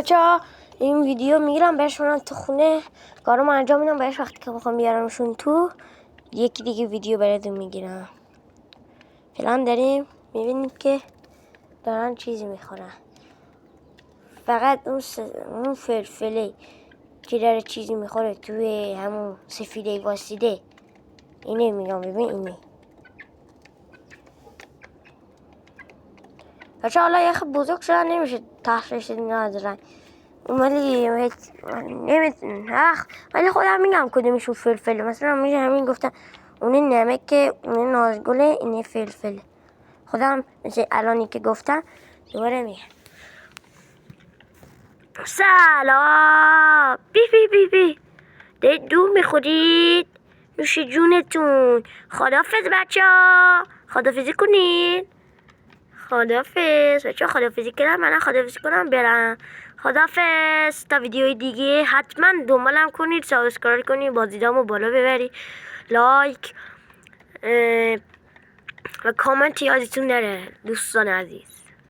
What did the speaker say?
بچه‌ها این ویدیو میگیرم بهشون تو خونه کارم انجام میدم، بهش وقتی که بخوام بیارمشون تو یکی دیگه ویدیو براتون میگیرم. فعلا داریم میبینید که دارن چیزی میخورن، فقط اون فلفله که داره چیزی میخوره توی همون سفیده واسیده، اینه میگم. ببین اینه بچه، حالا یخ بزرگ شدن نمیشه تحتش ندارن، ولی ولی خودم میگم کدومشون فلفله. مثلا میشه همین گفتن اونه نمکه، اونه نازگله، اینه فلفله. خودم مثل الانی که گفتم دوباره میگم سلام. بی بی بی بی دارید دور میخورید؟ نوش جونتون. خدافظ بچه ها، خدافظی کنین. خدافظ بچه ها، خدافظی کنم. منم خدافظی کنم برم. خدافظ تا ویدیوی دیگه. حتما دنبالم کنید، سابسکرایب کنید، بازدیدامو بالا ببرید، لایک و کامنت یادتون نره دوستان عزیز.